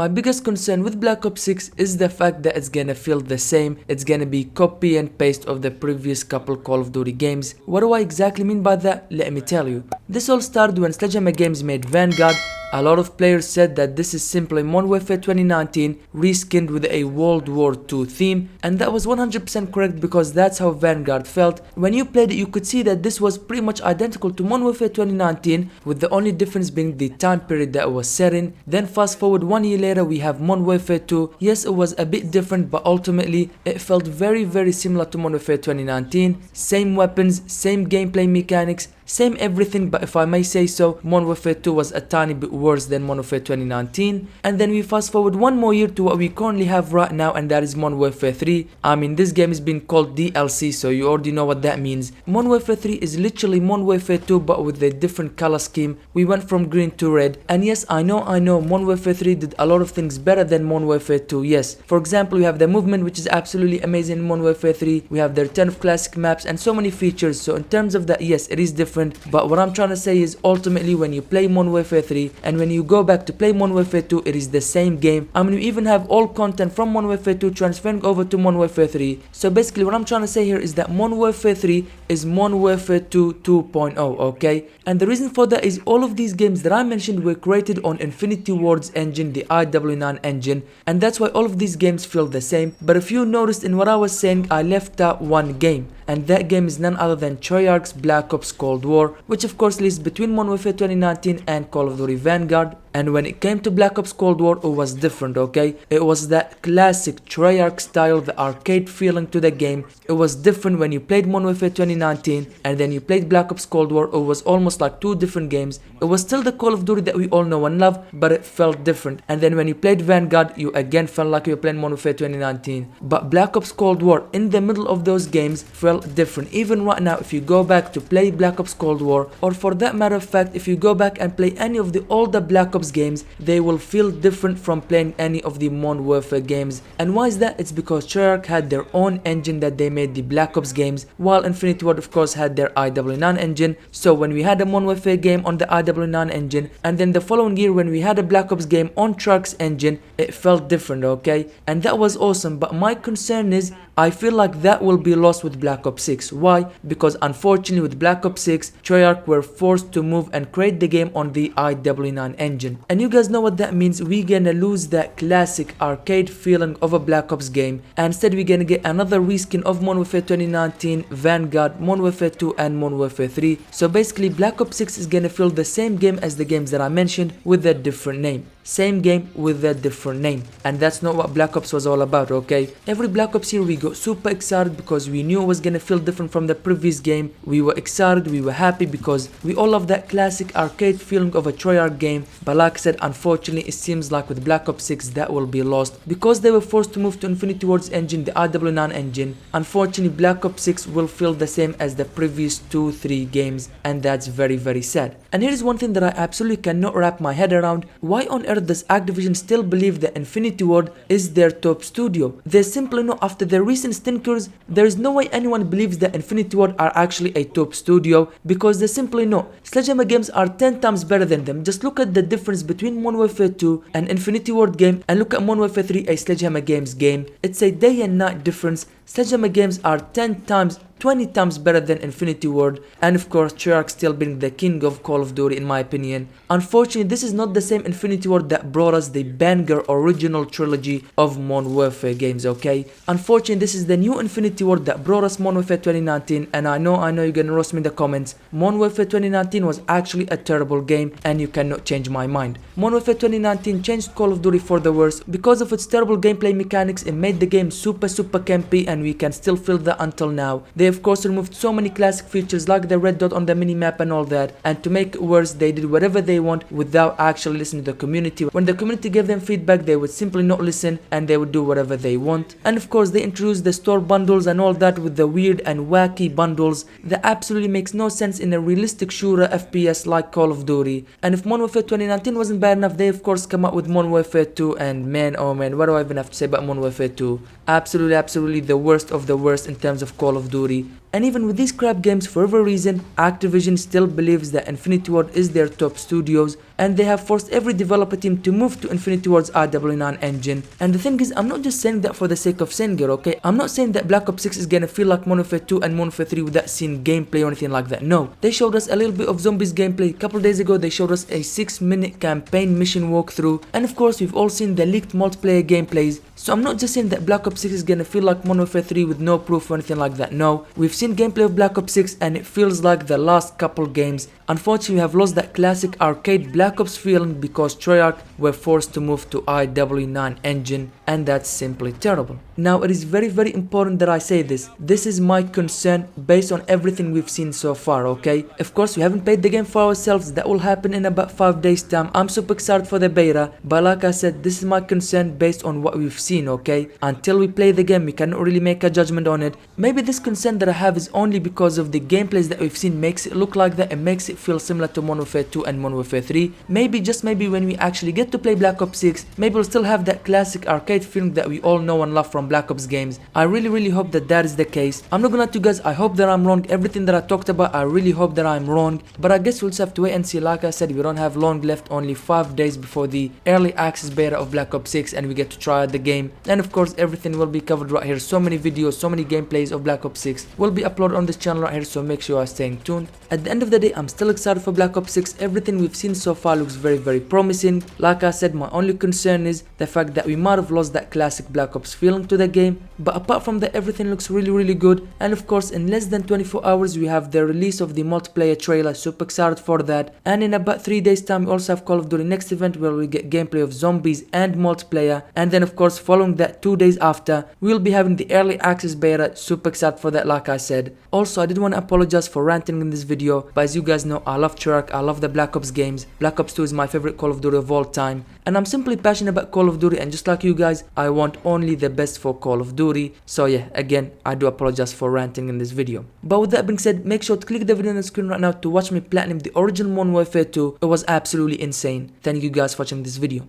My biggest concern with Black Ops 6 is the fact that it's gonna feel the same. It's gonna be copy and paste of the previous couple Call of Duty games. What do I exactly mean by that? Let me tell you. This all started when Sledgehammer Games made Vanguard. A lot of players said that this is simply Modern Warfare 2019 reskinned with a World War II theme, and that was 100% correct because that's how Vanguard felt. When you played it, you could see that this was pretty much identical to Modern Warfare 2019, with the only difference being the time period that it was set in. Then fast forward 1 year later, we have Modern Warfare 2. Yes, it was a bit different, but ultimately it felt very similar to Modern Warfare 2019. Same weapons, same gameplay mechanics, same everything, but if I may say so, Modern Warfare 2 was a tiny bit worse than Modern Warfare 2019. And then we fast forward 1 more year to what we currently have right now, and that is Modern Warfare 3. I mean, this game is being called DLC, so you already know what that means. Modern Warfare 3 is literally Modern Warfare 2 but with a different color scheme. We went from green to red, and yes, I know Modern Warfare 3 did a lot of things better than Modern Warfare 2, yes. For example, we have the movement, which is absolutely amazing in Modern Warfare 3. We have the return of classic maps and so many features, so in terms of that, yes, it is different. But what I'm trying to say is ultimately when you play Modern Warfare 3 and when you go back to play Modern Warfare 2, it is the same game. I mean, we even have all content from Modern Warfare 2 transferring over to Modern Warfare 3. So basically what I'm trying to say here is that Modern Warfare 3 is Modern Warfare 2 2.0, okay? And the reason for that is all of these games that I mentioned were created on Infinity Ward's engine, the IW9 engine, and that's why all of these games feel the same. But if you noticed in what I was saying, I left out one game, and that game is none other than Treyarch's Black Ops Cold War, which of course lives between Modern Warfare 2019 and Call of Duty Vanguard. And when it came to Black Ops Cold War, it was different, okay? It was that classic Treyarch style, the arcade feeling to the game. It was different when you played Modern Warfare 2019 and then you played Black Ops Cold War. It was almost like two different games. It was still the Call of Duty that we all know and love, but it felt different. And then when you played Vanguard, you again felt like you were playing Modern Warfare 2019. But Black Ops Cold War, in the middle of those games, felt different. Even right now, if you go back to play Black Ops Cold War, or for that matter of fact, if you go back and play any of the older Black Ops games, they will feel different from playing any of the Modern Warfare games. And why is that? It's because Treyarch had their own engine that they made the Black Ops games, while Infinity Ward of course had their IW9 engine. So when we had a Modern Warfare game on the IW9 engine, and then the following year when we had a Black Ops game on Treyarch's engine, it felt different, okay? And that was awesome, but my concern is I feel like that will be lost with Black Ops 6. Why? Because unfortunately with Black Ops 6, Treyarch were forced to move and create the game on the IW9 engine. And you guys know what that means. We're gonna lose that classic arcade feeling of a Black Ops game, and instead we're gonna get another reskin of Modern Warfare 2019, Vanguard, Modern Warfare 2 and Modern Warfare 3. So basically Black Ops 6 is gonna feel the same game as the games that I mentioned with a different name. Same game with a different name, and that's not what Black Ops was all about, okay? Every Black Ops here we got super excited because we knew it was gonna feel different from the previous game. We were excited, we were happy because we all love that classic arcade feeling of a Treyarch game. But like I said, unfortunately it seems like with Black Ops 6 that will be lost because they were forced to move to Infinity Ward's engine, the IW9 engine. Unfortunately Black Ops 6 will feel the same as the previous 2-3 games, and that's very sad. And here's one thing that I absolutely cannot wrap my head around. Why on earth does Activision still believe that Infinity Ward is their top studio? They simply know after the recent stinkers, there is no way anyone believes that Infinity Ward are actually a top studio, because they simply know Sledgehammer Games are 10 times better than them. Just look at the difference between Modern Warfare 2 and Infinity Ward game, and look at Modern Warfare 3, a Sledgehammer Games game. It's a day and night difference. Sledgehammer Games are 10 times, 20 times better than Infinity Ward, and of course Treyarch still being the king of Call of Duty in my opinion. Unfortunately this is not the same Infinity Ward that brought us the banger original trilogy of Modern Warfare games, okay? Unfortunately this is the new Infinity Ward that brought us Modern Warfare 2019, and I know you're gonna roast me in the comments. Modern Warfare 2019 was actually a terrible game, and you cannot change my mind. Modern Warfare 2019 changed Call of Duty for the worse. Because of its terrible gameplay mechanics, it made the game super campy, and we can still feel that until now. They of course removed so many classic features like the red dot on the minimap and all that, and to make it worse they did whatever they want without actually listening to the community. When the community gave them feedback, they would simply not listen and they would do whatever they want. And of course they introduced the store bundles and all that with the weird and wacky bundles that absolutely makes no sense in a realistic shooter FPS like Call of Duty. And if Modern Warfare 2019 wasn't bad enough, they of course come up with Modern Warfare 2, and man oh man, what do I even have to say about Modern Warfare 2? Absolutely the worst of the worst in terms of Call of Duty. And even with these crap games, for whatever reason, Activision still believes that Infinity Ward is their top studios, and they have forced every developer team to move to Infinity Ward's IW9 engine. And the thing is, I'm not just saying that for the sake of saying it, okay? I'm not saying that Black Ops 6 is gonna feel like Modern Warfare 2 and Modern Warfare 3 without seeing gameplay or anything like that. No, they showed us a little bit of zombies gameplay. A couple days ago, they showed us a 6-minute campaign mission walkthrough, and of course, we've all seen the leaked multiplayer gameplays. So I'm not just saying that Black Ops 6 is gonna feel like Modern Warfare 3 with no proof or anything like that. No, we've seen gameplay of Black Ops 6 and it feels like the last couple games. Unfortunately, we have lost that classic arcade Black Ops feeling because Treyarch were forced to move to IW9 engine, and that's simply terrible. Now, it is very important that I say this. This is my concern based on everything we've seen so far, okay? Of course, we haven't played the game for ourselves. That will happen in about 5 days time. I'm super excited for the beta, but like I said, this is my concern based on what we've seen, okay? Until we play the game, we cannot really make a judgment on it. Maybe this concern that I have is only because of the gameplays that we've seen makes it look like that and makes it feel similar to Modern Warfare 2 and Modern Warfare 3. Maybe, just maybe, when we actually get to play Black Ops 6, maybe we'll still have that classic arcade feeling that we all know and love from Black Ops games. I really hope that that is the case. I'm not gonna lie to you guys, I hope that I'm wrong. Everything that I talked about, I really hope that I'm wrong, but I guess we'll just have to wait and see. Like I said, we don't have long left, only 5 days before the early access beta of Black Ops 6 and we get to try out the game. And of course, everything will be covered right here. So many videos, so many gameplays of Black Ops 6 will be uploaded on this channel right here, so make sure you are staying tuned. At the end of the day, I'm still excited for Black Ops 6. Everything we've seen so far looks very promising. Like I said, my only concern is the fact that we might have lost that classic Black Ops feeling to the game, but apart from that, everything looks really good. And of course, in less than 24 hours we have the release of the multiplayer trailer. Super excited for that. And in about 3 days time, we also have Call of Duty next event where we get gameplay of zombies and multiplayer. And then of course, following that, 2 days after, we'll be having the early access beta. Super excited for that, like I said. Also, I did want to apologize for ranting in this video, but as you guys know, I love Treyarch, I love the Black Ops games. Black Ops 2 is my favorite Call of Duty of all time, and I'm simply passionate about Call of Duty, and just like you guys, I want only the best for Call of Duty. So yeah, again, I do apologize for ranting in this video. But with that being said, make sure to click the video on the screen right now to watch me platinum the original Modern Warfare 2. It was absolutely insane. Thank you guys for watching this video.